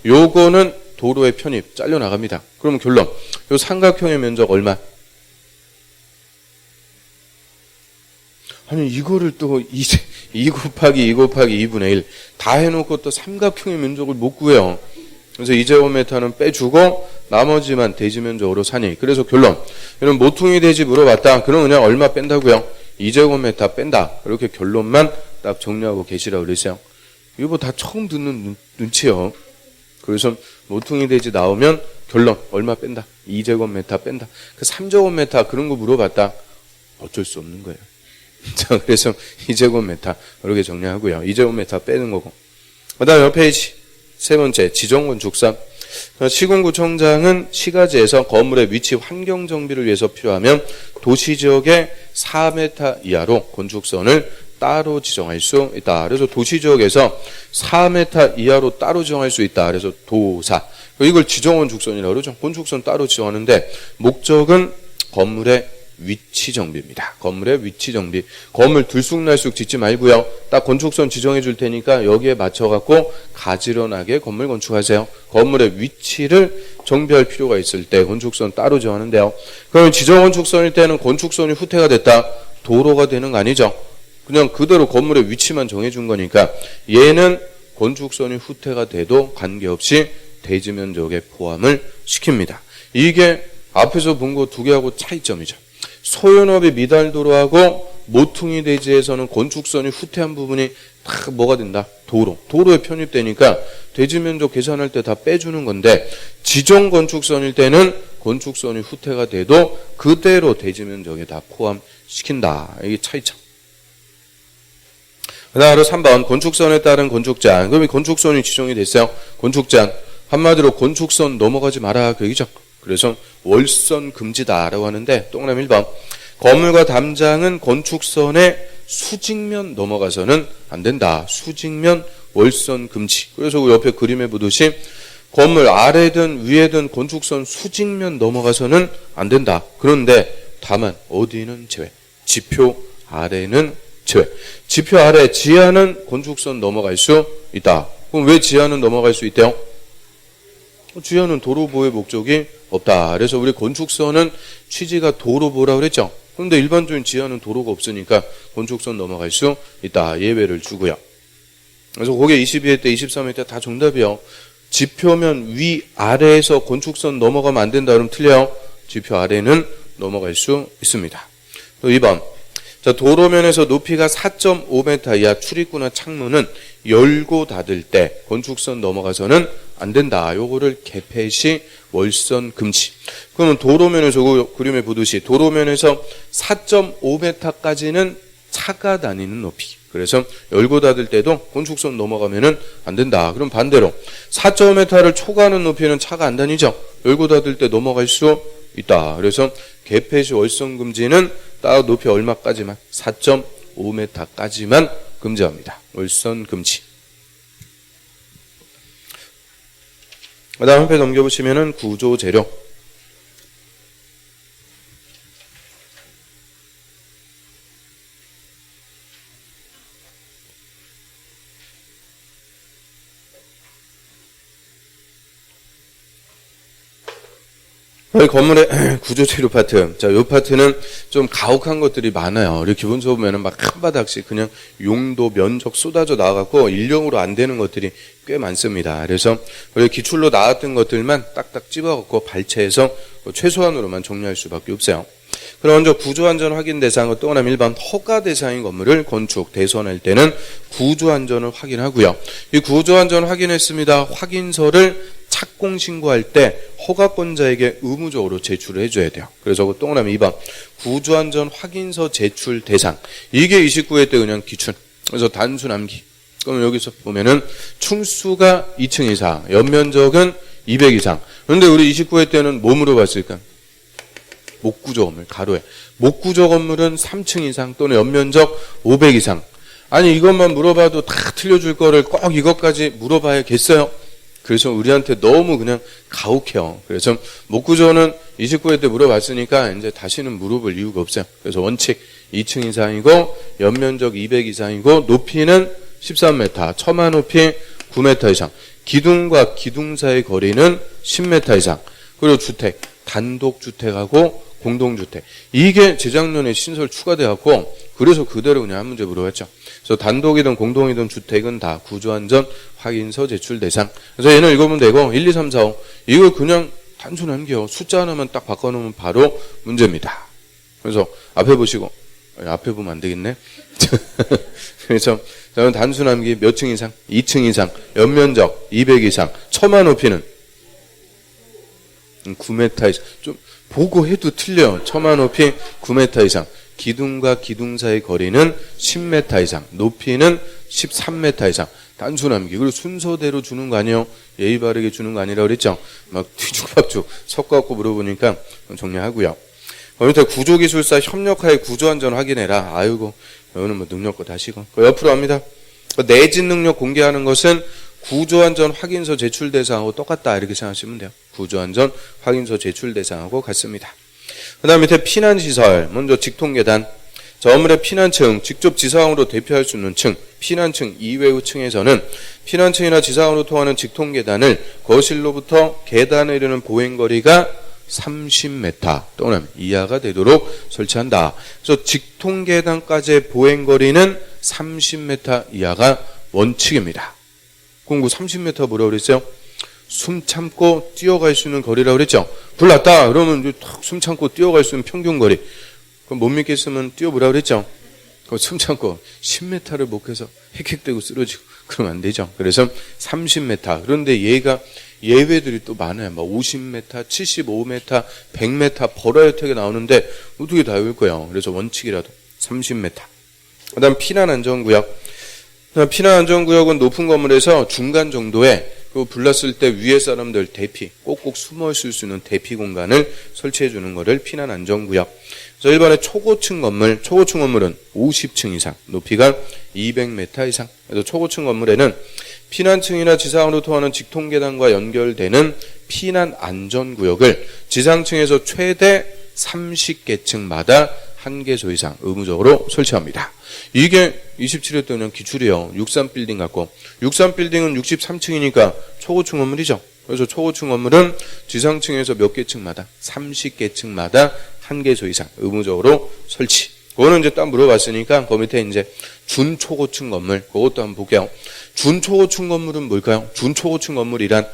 요거는 도로의 편입 잘려나갑니다. 그러면 결론. 요 삼각형의 면적 얼마? 아니 이거를 또 2 곱하기 2 곱하기 2분의 1 다 해놓고 또 삼각형의 면적을 못 구해요. 그래서 2제곱미터는 빼주고 나머지만 대지 면적으로 사니. 그래서 결론. 이런 모퉁이 대지 물어봤다. 그럼 그냥 얼마 뺀다고요? 2제곱미터 뺀다. 이렇게 결론만 딱 정리하고 계시라고 그랬어요. 이거 뭐 다 처음 듣는 눈치요. 그래서 모퉁이 대지 나오면 결론 얼마 뺀다. 2제곱미터 뺀다. 그 3제곱미터 그런 거 물어봤다. 어쩔 수 없는 거예요. 자, 그래서 2제곱미터 이렇게 정리하고요. 2제곱미터 빼는 거고. 그 다음 옆 페이지 세 번째 지정건축상. 시군구청장은 시가지에서 건물의 위치 환경 정비를 위해서 필요하면 도시지역의 4m 이하로 건축선을 따로 지정할 수 있다. 그래서 도시지역에서 4m 이하로 따로 지정할 수 있다. 그래서 도사. 이걸 지정건축선이라고 그러죠. 건축선 따로 지정하는데 목적은 건물의 위치 정비입니다. 건물의 위치 정비. 건물 들쑥날쑥 짓지 말고요. 딱 건축선 지정해 줄 테니까 여기에 맞춰갖고 가지런하게 건물 건축하세요. 건물의 위치를 정비할 필요가 있을 때 건축선 따로 정하는데요. 그럼 지정건축선일 때는 건축선이 후퇴가 됐다. 도로가 되는 거 아니죠. 그냥 그대로 건물의 위치만 정해준 거니까 얘는 건축선이 후퇴가 돼도 관계없이 대지 면적에 포함을 시킵니다. 이게 앞에서 본 거 두 개하고 차이점이죠. 소연업의 미달도로하고 모퉁이 대지에서는 건축선이 후퇴한 부분이 다 뭐가 된다? 도로에 편입되니까 대지 면적 계산할 때 다 빼주는 건데 지정 건축선일 때는 건축선이 후퇴가 돼도 그대로 대지 면적에 다 포함시킨다. 이게 차이점. 그 다음으로 3번 건축선에 따른 건축제한. 그럼 이 건축선이 지정이 됐어요. 건축제한. 한마디로 건축선 넘어가지 마라 그 얘기죠. 그래서 월선 금지다라고 하는데 동그라미 1번 건물과 담장은 건축선의 수직면 넘어가서는 안 된다. 수직면 월선 금지. 그래서 그 옆에 그림에 보듯이 건물 아래든 위에든 건축선 수직면 넘어가서는 안 된다. 그런데 다만 어디는 제외. 지표 아래는 제외. 지표 아래 지하는 건축선 넘어갈 수 있다. 그럼 왜 지하는 넘어갈 수 있대요? 지하는 도로보호의 목적이 없다. 그래서 우리 건축선은 취지가 도로보호라고 그랬죠. 그런데 일반적인 지하는 도로가 없으니까 건축선 넘어갈 수 있다. 예외를 주고요. 그래서 그게 22회 때 23회 때 다 정답이요. 지표면 위 아래에서 건축선 넘어가면 안 된다. 그러면 틀려요. 지표 아래는 넘어갈 수 있습니다. 또 2번 자, 도로면에서 높이가 4.5m 이하 출입구나 창문은 열고 닫을 때 건축선 넘어가서는 안 된다. 요거를 개폐시 월선 금지. 그러면 도로면에서 그 그림에 보듯이 도로면에서 4.5m까지는 차가 다니는 높이. 그래서 열고 닫을 때도 건축선 넘어가면은 안 된다. 그럼 반대로 4.5m를 초과하는 높이는 차가 안 다니죠. 열고 닫을 때 넘어갈 수 있다. 그래서 개폐시 월선 금지는 딱 높이 얼마까지만 4.5m까지만 금지합니다. 월선 금지. 그 다음 한 페이지 넘겨보시면은 구조 재료. 저희 건물의 구조재료 파트. 자, 요 파트는 좀 가혹한 것들이 많아요. 우리 기본 수업 보면은 막 한 바닥씩 그냥 용도, 면적 쏟아져 나와갖고 일용으로 안 되는 것들이 꽤 많습니다. 그래서 우리 기출로 나왔던 것들만 딱딱 집어갖고 발췌해서 최소한으로만 정리할 수밖에 없어요. 그럼 먼저 구조안전 확인 대상은 동그라미 1번 허가 대상인 건물을 건축, 대선할 때는 구조안전을 확인하고요. 이 구조안전 확인했습니다. 확인서를 착공 신고할 때 허가권자에게 의무적으로 제출을 해줘야 돼요. 그래서 그 동그라미 2번 구조안전 확인서 제출 대상. 이게 29회 때 그냥 기출. 그래서 단순 암기. 그럼 여기서 보면은 층수가 2층 이상, 연면적은 200 이상. 그런데 우리 29회 때는 뭐 물어봤을까? 목구조 건물, 가로에. 목구조 건물은 3층 이상 또는 연면적 500 이상. 아니 이것만 물어봐도 다 틀려줄 거를 꼭 이것까지 물어봐야겠어요? 그래서 우리한테 너무 그냥 가혹해요. 그래서 목구조는 29회 때 물어봤으니까 이제 다시는 물어볼 이유가 없어요. 그래서 원칙 2층 이상이고 연면적 200 이상이고 높이는 13m, 처마 높이 9m 이상. 기둥과 기둥 사이 거리는 10m 이상. 그리고 주택, 단독주택하고 공동주택. 이게 재작년에 신설 추가돼갖고 그래서 그대로 그냥 한 문제 물어봤죠. 그래서 단독이든 공동이든 주택은 다 구조안전 확인서 제출 대상. 그래서 얘는 읽어보면 되고 1, 2, 3, 4, 5 이거 그냥 단순한 게요. 숫자 하나만 딱 바꿔놓으면 바로 문제입니다. 그래서 앞에 보시고 앞에 보면 안 되겠네. 그래서 저는 단순한 게 몇 층 이상? 2층 이상, 연면적 200 이상, 처마 높이는 9m 이상. 좀 보고 해도 틀려. 처마 높이 9m 이상. 기둥과 기둥 사이 거리는 10m 이상. 높이는 13m 이상. 단순함기. 그리고 순서대로 주는 거 아니에요? 예의 바르게 주는 거 아니라고 그랬죠? 막 뒤죽박죽 섞어갖고 물어보니까 정리하고요. 밑에 구조기술사 협력하에 구조안전 확인해라. 아이고, 여기는 뭐 능력고 다시고. 옆으로 합니다. 내진 능력 공개하는 것은 구조안전 확인서 제출 대상하고 똑같다. 이렇게 생각하시면 돼요. 구조안전 확인서 제출 대상하고 같습니다. 그 다음 밑에 피난시설. 먼저 직통계단. 건물의 피난층, 직접 지상으로 대피할 수 있는 층, 피난층 이외의 층에서는 피난층이나 지상으로 통하는 직통계단을 거실로부터 계단에 이르는 보행거리가 30m 또는 이하가 되도록 설치한다. 그래서 직통계단까지의 보행거리는 30m 이하가 원칙입니다. 공부 30m 뭐라고 그랬어요? 숨 참고 뛰어갈 수 있는 거리라고 그랬죠? 불 났다 그러면 탁 숨 참고 뛰어갈 수 있는 평균거리. 그럼 못 믿겠으면 뛰어보라 그랬죠? 그럼 숨 참고 10m를 못 해서 헥헥대고 쓰러지고 그러면 안 되죠. 그래서 30m. 그런데 얘가 예외들이 또 많아요. 막 50m, 75m, 100m 버라이어티하게 나오는데 어떻게 다 외울 거예요. 그래서 원칙이라도 30m. 그 다음 피난안전구역. 피난안전구역은 높은 건물에서 중간 정도에 그 불났을 때 위에 사람들 대피, 꼭꼭 숨어 있을 수 있는 대피 공간을 설치해 주는 것을 피난안전구역. 그래서 일반의 초고층 건물은 50층 이상, 높이가 200m 이상. 그래서 초고층 건물에는 피난층이나 지상으로 통하는 직통계단과 연결되는 피난안전구역을 지상층에서 최대 30개층마다 1개소 이상 의무적으로 설치합니다. 이게 27회 때 그냥 기출이에요. 63빌딩 갖고. 63빌딩은 63층이니까 초고층 건물이죠. 그래서 초고층 건물은 지상층에서 몇 개층마다 30개층마다 1개소 이상 의무적으로 설치. 그거는 이제 딱 물어봤으니까 그 밑에 이제 준초고층 건물 그것도 한번 볼게요. 준초고층 건물은 뭘까요? 준초고층 건물이란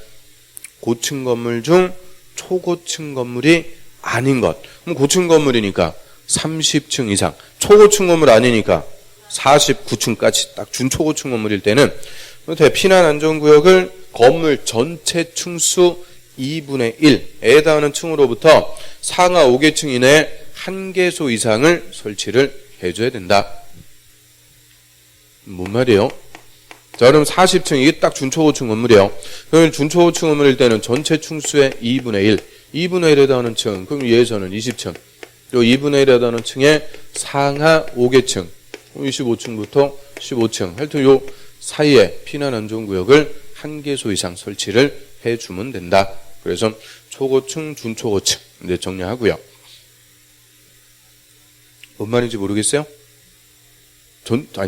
고층 건물 중 초고층 건물이 아닌 것. 그럼 고층 건물이니까 30층 이상. 초고층 건물 아니니까 49층까지 딱 준초고층 건물일 때는 피난안전구역을 건물 전체 층수 2분의 1에 해당하는 층으로부터 상하 5개층 이내에 1개소 이상을 설치를 해줘야 된다. 뭔 말이에요? 자, 그럼 40층, 이게 딱 준초고층 건물이에요. 그럼 준초고층 건물일 때는 전체 층수의 2분의 1, 2분의 1에 해당하는 층, 그럼 얘에서는 20층, 그리고 2분의 1에 해당하는 층의 상하 5개층, 25층부터 15층, 하여튼 요 사이에 피난안전구역을 1개소 이상 설치를 해주면 된다. 그래서 초고층, 준초고층, 이제 정리하고요. 뭔 말인지 모르겠어요?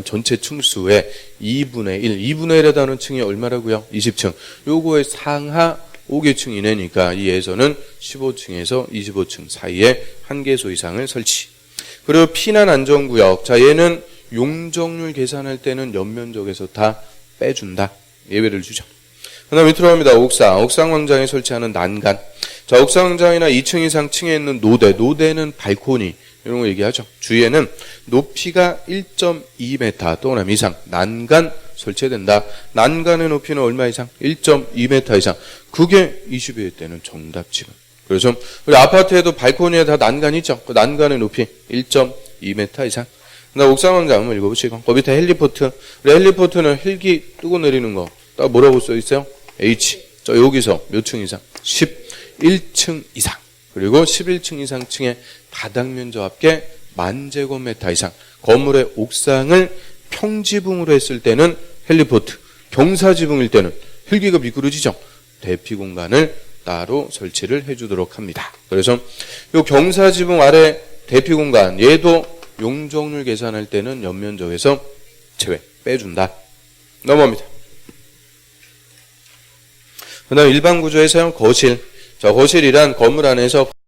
전체 층수의 2분의 1, 2분의 1에 해당하는 층이 얼마라고요? 20층. 요거의 상하 5개층 이내니까 이 예서는 15층에서 25층 사이에 1개소 이상을 설치. 그리고 피난안전구역. 자, 얘는 용적률 계산할 때는 연면적에서 다 빼준다. 예외를 주죠. 그 다음 밑으로 갑니다. 옥상 광장에 설치하는 난간. 자, 옥상 광장이나 2층 이상 층에 있는 노대는 발코니. 이런 거 얘기하죠. 주위에는 높이가 1.2m 또는 이상 난간 설치된다. 난간의 높이는 얼마 이상? 1.2m 이상. 그게 22회 때는 정답 지금. 그래서 우리 아파트에도 발코니에 다 난간 있죠. 그 난간의 높이 1.2m 이상. 그다음 옥상광장 한번 읽어보시고. 그 밑에 헬리포트. 우리 헬리포트는 헬기 뜨고 내리는 거. 딱 뭐라고 써 있어요? H. 저 여기서 몇 층 이상? 11층 이상. 그리고 11층 이상 층의 바닥 면적 합계 10,000제곱미터 이상. 건물의 옥상을 평지붕으로 했을 때는 헬리포트. 경사지붕일 때는 헬기가 미끄러지죠. 대피 공간을 따로 설치를 해주도록 합니다. 그래서 이 경사지붕 아래 대피 공간, 얘도 용적률 계산할 때는 연면적에서 제외, 빼준다. 넘어갑니다. 그 다음 일반 구조에서는 거실. 자, 거실이란 건물 안에서